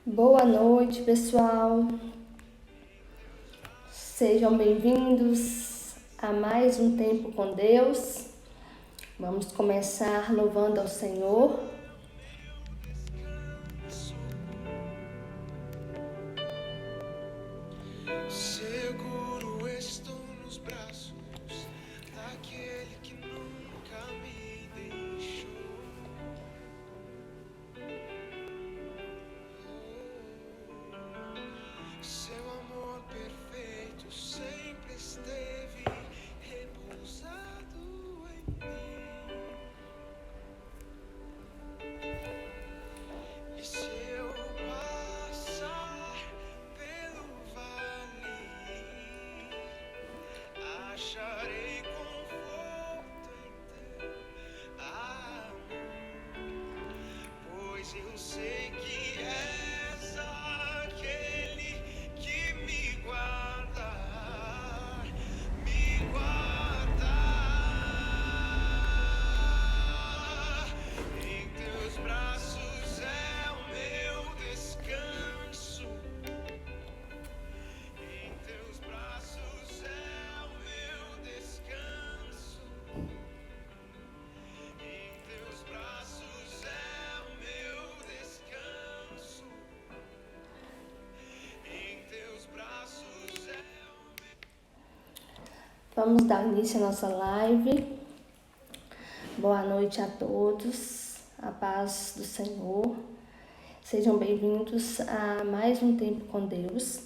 Boa noite, pessoal. Sejam bem-vindos a mais um Tempo com Deus. Vamos começar louvando ao Senhor. Seguro estou nos braços daquele que nunca me deixou. Seu amor perfeito sempre esteve repousado em mim. E se eu passar pelo vale, acharei conforto em teu amor, pois eu sei que és aquele que me guarda em teus braços é o meu descanso. Em teus braços é o meu descanso. Em teus braços é o meu descanso. Em teus braços é o meu. Vamos dar início à nossa live. Boa noite a todos. A paz do Senhor. Sejam bem-vindos a mais um Tempo com Deus.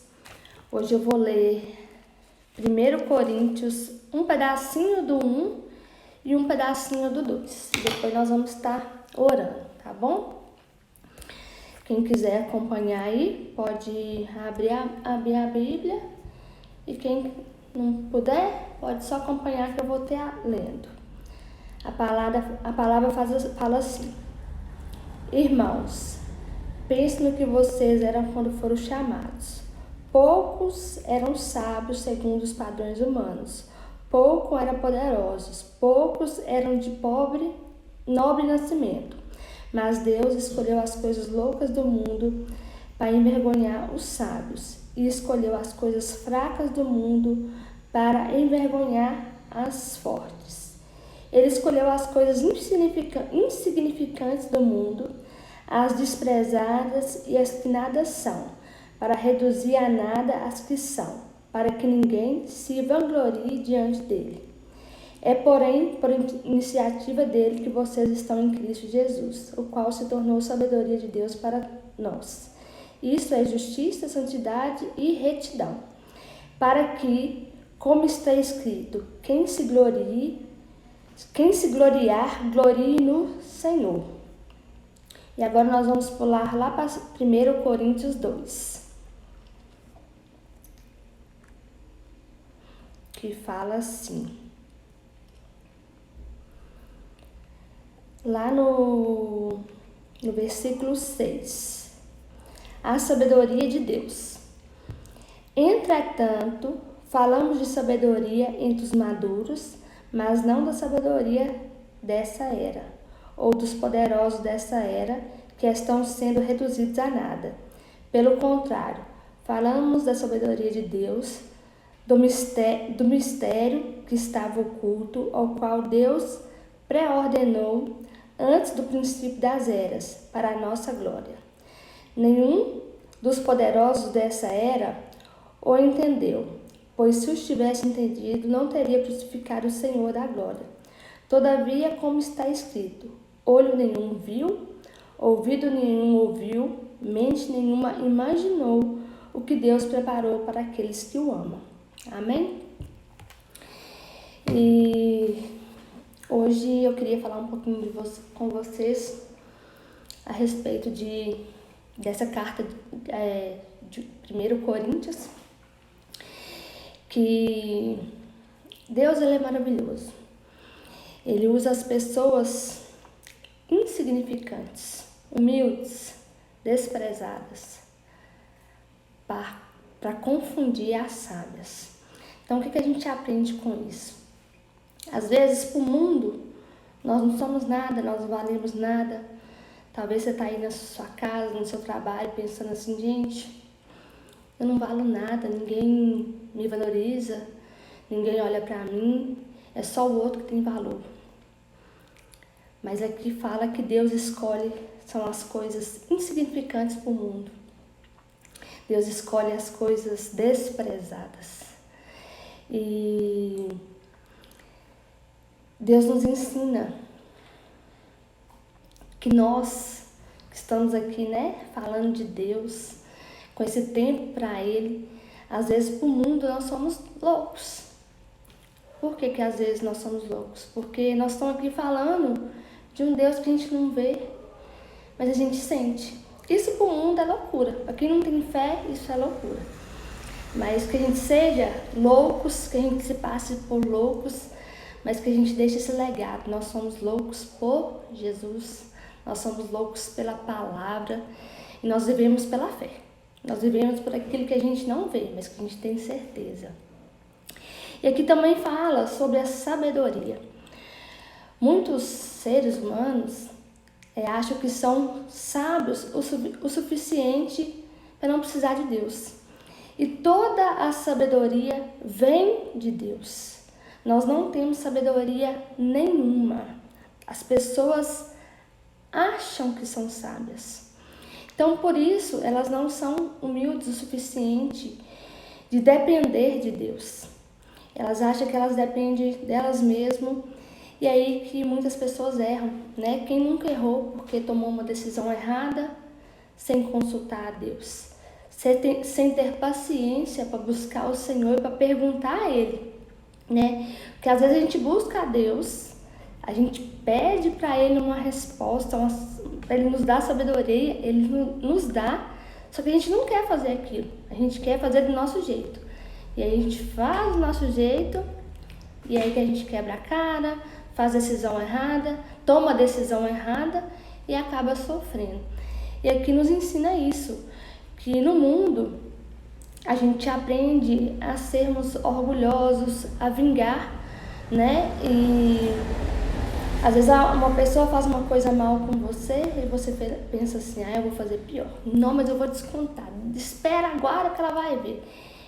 Hoje eu vou ler 1 Coríntios, um pedacinho do 1 e um pedacinho do 2. Depois nós vamos estar orando, tá bom? Quem quiser acompanhar aí, pode abrir a Bíblia. E quem não puder, pode só acompanhar que eu vou estar lendo. A palavra fala assim: Irmãos, pense no que vocês eram quando foram chamados. Poucos eram sábios segundo os padrões humanos, poucos eram poderosos, poucos eram de nobre nascimento. Mas Deus escolheu as coisas loucas do mundo para envergonhar os sábios, e escolheu as coisas fracas do mundo para envergonhar as fortes. Ele escolheu as coisas insignificantes do mundo, as desprezadas e as que nada são, para reduzir a nada as que são, para que ninguém se vanglorie diante dele. É, porém, por iniciativa dele que vocês estão em Cristo Jesus, o qual se tornou sabedoria de Deus para nós. Isso é justiça, santidade e retidão, para que, como está escrito, quem se gloriar, glorie no Senhor. E agora nós vamos pular lá para 1 Coríntios 2, que fala assim. Lá no versículo 6. A sabedoria de Deus. Entretanto, falamos de sabedoria entre os maduros, mas não da sabedoria dessa era, ou dos poderosos dessa era, que estão sendo reduzidos a nada. Pelo contrário, falamos da sabedoria de Deus, do mistério que estava oculto, ao qual Deus pré-ordenou antes do princípio das eras, para a nossa glória. Nenhum dos poderosos dessa era o entendeu, pois se os tivesse entendido, não teria crucificado o Senhor da glória. Todavia, como está escrito, olho nenhum viu, ouvido nenhum ouviu, mente nenhuma imaginou o que Deus preparou para aqueles que o amam. Amém? E hoje eu queria falar um pouquinho com vocês a respeito dessa carta de 1 Coríntios, que Deus ele é maravilhoso. Ele usa as pessoas insignificantes, humildes, desprezadas, para confundir as sábias. Então, o que a gente aprende com isso? Às vezes, para o mundo, nós não somos nada, nós não valemos nada. Talvez você está aí na sua casa, no seu trabalho, pensando assim, gente, eu não valo nada, ninguém me valoriza, ninguém olha para mim, é só o outro que tem valor. Mas aqui fala que Deus escolhe, são as coisas insignificantes para o mundo. Deus escolhe as coisas desprezadas. E Deus nos ensina que nós que estamos aqui, falando de Deus, com esse tempo para Ele, às vezes para o mundo nós somos loucos. Por que às vezes nós somos loucos? Porque nós estamos aqui falando de um Deus que a gente não vê, mas a gente sente. Isso para o mundo é loucura. Para quem não tem fé, isso é loucura. Mas que a gente seja loucos, que a gente se passe por loucos, mas que a gente deixe esse legado. Nós somos loucos por Jesus, nós somos loucos pela palavra e nós vivemos pela fé. Nós vivemos por aquilo que a gente não vê, mas que a gente tem certeza. E aqui também fala sobre a sabedoria. Muitos seres humanos acham que são sábios o suficiente para não precisar de Deus. E toda a sabedoria vem de Deus. Nós não temos sabedoria nenhuma. As pessoas acham que são sábias. Então, por isso, elas não são humildes o suficiente de depender de Deus. Elas acham que elas dependem delas mesmas. E aí que muitas pessoas erram, Quem nunca errou porque tomou uma decisão errada sem consultar a Deus, sem ter paciência para buscar o Senhor e para perguntar a Ele, Porque às vezes a gente busca a Deus, a gente pede para Ele uma resposta, para Ele nos dar sabedoria, Ele nos dá, só que a gente não quer fazer aquilo, a gente quer fazer do nosso jeito. E aí a gente faz do nosso jeito, e aí que a gente quebra a cara, faz decisão errada, toma decisão errada e acaba sofrendo. E aqui nos ensina isso, que no mundo a gente aprende a sermos orgulhosos, a vingar, E às vezes uma pessoa faz uma coisa mal com você e você pensa assim, eu vou fazer pior. Não, mas eu vou descontar. Espera agora que ela vai ver.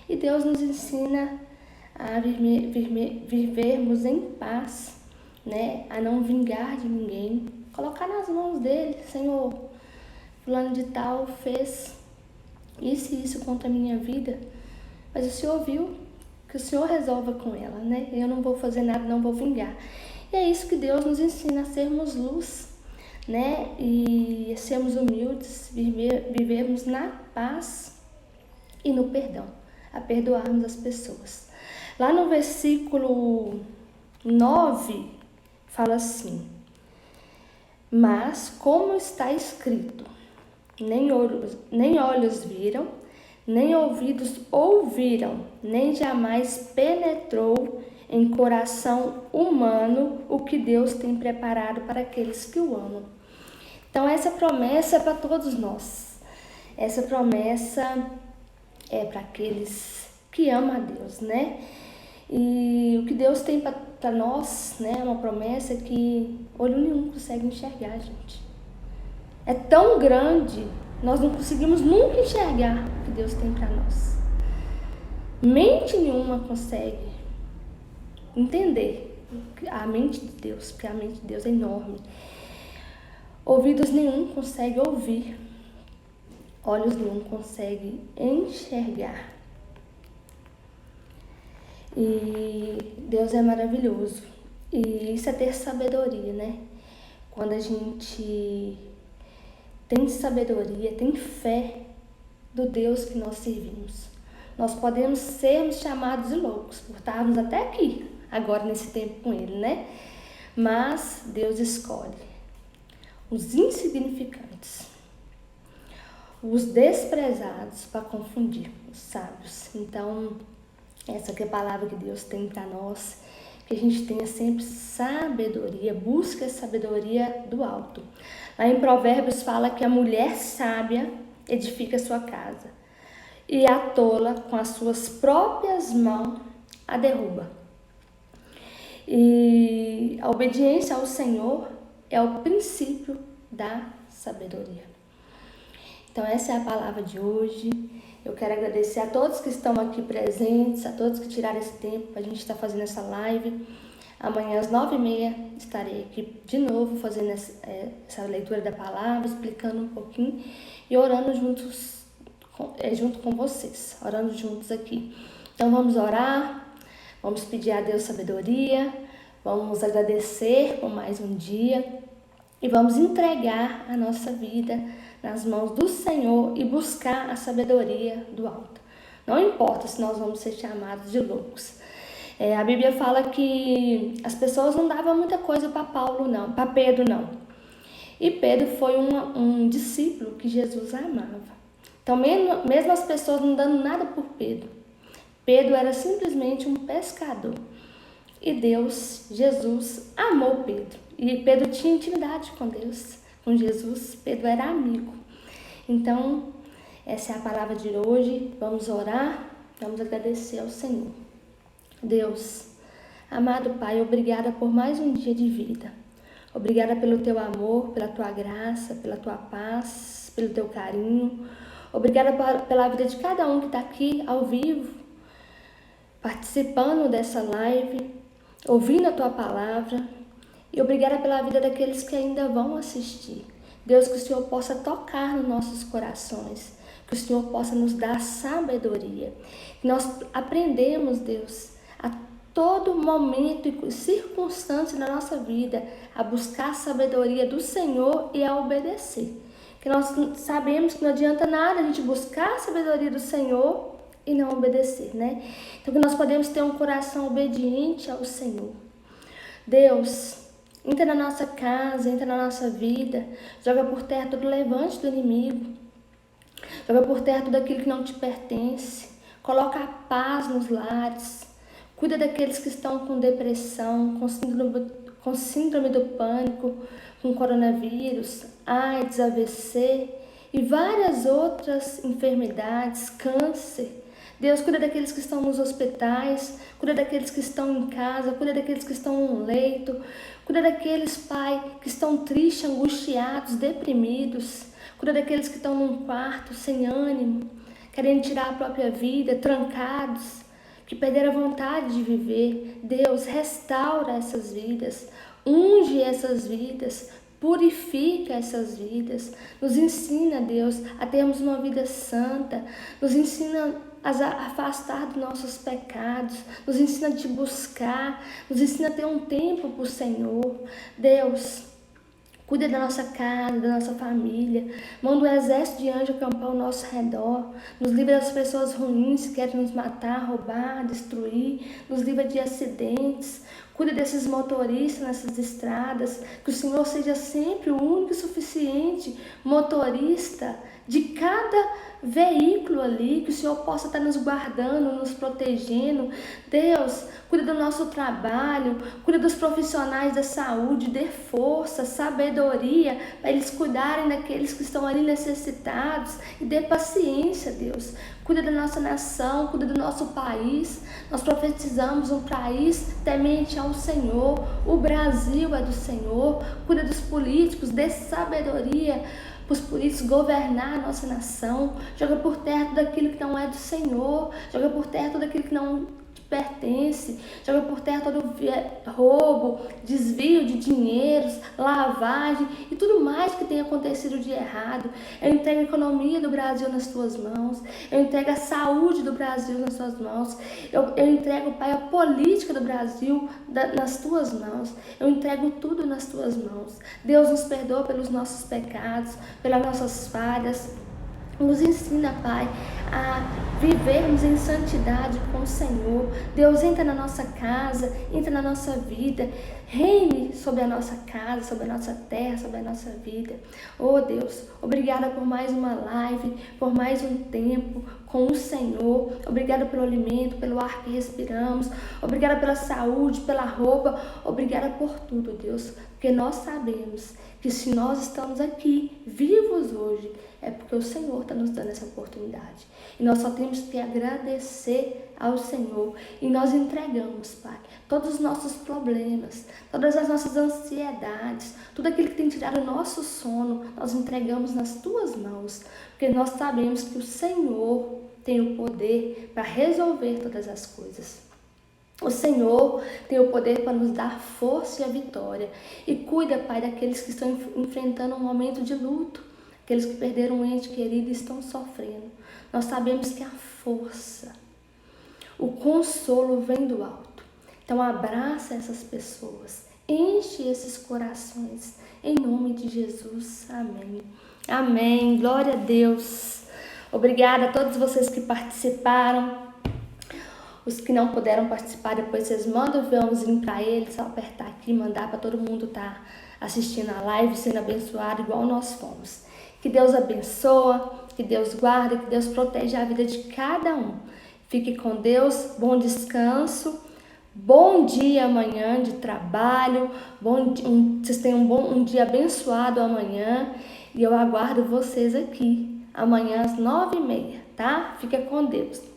E Deus nos ensina a vivermos em paz, A não vingar de ninguém, colocar nas mãos dele, Senhor, fulano de tal fez isso e isso contra a minha vida, mas o Senhor viu, que o Senhor resolva com ela, Eu não vou fazer nada, não vou vingar. E é isso que Deus nos ensina, a sermos luz, E sermos humildes, vivermos na paz e no perdão, a perdoarmos as pessoas. Lá no versículo 9, fala assim: mas como está escrito, nem olhos viram, nem ouvidos ouviram, nem jamais penetrou em coração humano o que Deus tem preparado para aqueles que o amam. Então essa promessa é para todos nós. Essa promessa é para aqueles que amam a Deus, E o que Deus tem para nós, é uma promessa que olho nenhum consegue enxergar, gente. É tão grande, nós não conseguimos nunca enxergar o que Deus tem para nós. Mente nenhuma consegue entender a mente de Deus, porque a mente de Deus é enorme. Ouvidos nenhum consegue ouvir, olhos nenhum consegue enxergar. E Deus é maravilhoso. E isso é ter sabedoria, Quando a gente tem sabedoria, tem fé do Deus que nós servimos, nós podemos sermos chamados de loucos por estarmos até aqui, agora nesse tempo com Ele, Mas Deus escolhe os insignificantes, os desprezados, para confundir os sábios. Então, essa que é a palavra que Deus tem para nós, que a gente tenha sempre sabedoria, busque a sabedoria do alto. Lá em Provérbios fala que a mulher sábia edifica sua casa e a tola com as suas próprias mãos a derruba. E a obediência ao Senhor é o princípio da sabedoria. Então essa é a palavra de hoje. Eu quero agradecer a todos que estão aqui presentes, a todos que tiraram esse tempo para a gente estar fazendo essa live. Amanhã às 9h30 estarei aqui de novo fazendo essa leitura da palavra, explicando um pouquinho e orando juntos, junto com vocês, orando juntos aqui. Então vamos orar, vamos pedir a Deus sabedoria, vamos agradecer por mais um dia e vamos entregar a nossa vida nas mãos do Senhor e buscar a sabedoria do alto. Não importa se nós vamos ser chamados de loucos. A Bíblia fala que as pessoas não davam muita coisa para Pedro não. E Pedro foi um discípulo que Jesus amava. Então mesmo as pessoas não dando nada por Pedro, Pedro era simplesmente um pescador. E Jesus, amou Pedro. E Pedro tinha intimidade com Deus, com Jesus. Pedro era amigo. Então, essa é a palavra de hoje. Vamos orar, vamos agradecer ao Senhor. Deus, amado Pai, obrigada por mais um dia de vida. Obrigada pelo Teu amor, pela Tua graça, pela Tua paz, pelo Teu carinho. Obrigada pela vida de cada um que está aqui ao vivo, participando dessa live, ouvindo a Tua palavra. E obrigada pela vida daqueles que ainda vão assistir. Deus, que o Senhor possa tocar nos nossos corações, que o Senhor possa nos dar sabedoria. Que nós aprendemos, Deus, a todo momento e circunstância na nossa vida, a buscar a sabedoria do Senhor e a obedecer. Que nós sabemos que não adianta nada a gente buscar a sabedoria do Senhor e não obedecer, né? Então que nós podemos ter um coração obediente ao Senhor. Deus, entra na nossa casa, entra na nossa vida, joga por terra todo levante do inimigo, joga por terra tudo aquilo que não te pertence, coloca a paz nos lares, cuida daqueles que estão com depressão, com síndrome do pânico, com coronavírus, AIDS, AVC e várias outras enfermidades, câncer. Deus, cuida daqueles que estão nos hospitais, cuida daqueles que estão em casa, cuida daqueles que estão no leito, cuida daqueles, Pai, que estão tristes, angustiados, deprimidos, cuida daqueles que estão num quarto sem ânimo, querendo tirar a própria vida, trancados, que perderam a vontade de viver. Deus, restaura essas vidas, unge essas vidas, purifica essas vidas, nos ensina, Deus, a termos uma vida santa, nos ensina a afastar dos nossos pecados, nos ensina a te buscar, nos ensina a ter um tempo para o Senhor. Deus, cuida da nossa casa, da nossa família, manda um exército de anjos acampar ao nosso redor, nos livra das pessoas ruins que querem nos matar, roubar, destruir, nos livra de acidentes. Cuida desses motoristas nessas estradas, que o Senhor seja sempre o único e suficiente motorista de cada veículo ali, que o Senhor possa estar nos guardando, nos protegendo. Deus, cuida do nosso trabalho, cuida dos profissionais da saúde, dê força, sabedoria para eles cuidarem daqueles que estão ali necessitados e dê paciência, Deus. Cuida da nossa nação, cuida do nosso país. Nós profetizamos um país temente ao Senhor. O Brasil é do Senhor. Cuida dos políticos, dê sabedoria para os políticos governar a nossa nação. Joga por terra tudo aquilo que não é do Senhor. Joga por terra tudo aquilo que não te pertence. Joga por terra todo roubo, desvio de dinheiros, lavagem e tudo mais que tem acontecido de errado. Eu entrego a economia do Brasil nas tuas mãos. Eu entrego a saúde do Brasil nas tuas mãos. Eu entrego, Pai, a política do Brasil nas tuas mãos. Eu entrego tudo nas tuas mãos. Deus, nos perdoa pelos nossos pecados, pelas nossas falhas. Nos ensina, Pai, a vivermos em santidade com o Senhor. Deus, entra na nossa casa, entra na nossa vida. Reine sobre a nossa casa, sobre a nossa terra, sobre a nossa vida. Oh, Deus, obrigada por mais uma live, por mais um tempo com o Senhor. Obrigada pelo alimento, pelo ar que respiramos. Obrigada pela saúde, pela roupa. Obrigada por tudo, Deus. Porque nós sabemos que se nós estamos aqui, vivos hoje, é porque o Senhor está nos dando essa oportunidade. E nós só temos que agradecer ao Senhor. E nós entregamos, Pai, todos os nossos problemas, todas as nossas ansiedades, tudo aquilo que tem tirado o nosso sono, nós entregamos nas Tuas mãos. Porque nós sabemos que o Senhor tem o poder para resolver todas as coisas. O Senhor tem o poder para nos dar força e a vitória. E cuida, Pai, daqueles que estão enfrentando um momento de luto, aqueles que perderam um ente querido e estão sofrendo. Nós sabemos que a força, o consolo vem do alto. Então abraça essas pessoas, enche esses corações, em nome de Jesus. Amém. Amém. Glória a Deus. Obrigada a todos vocês que participaram. Os que não puderam participar, depois vocês mandam o aviãozinho para eles, só apertar aqui, mandar para todo mundo estar assistindo a live, sendo abençoado igual nós fomos. Que Deus abençoa, que Deus guarda, que Deus proteja a vida de cada um. Fique com Deus, bom descanso, bom dia amanhã de trabalho, vocês tenham um dia abençoado amanhã e eu aguardo vocês aqui amanhã às 9h30, tá? Fica com Deus.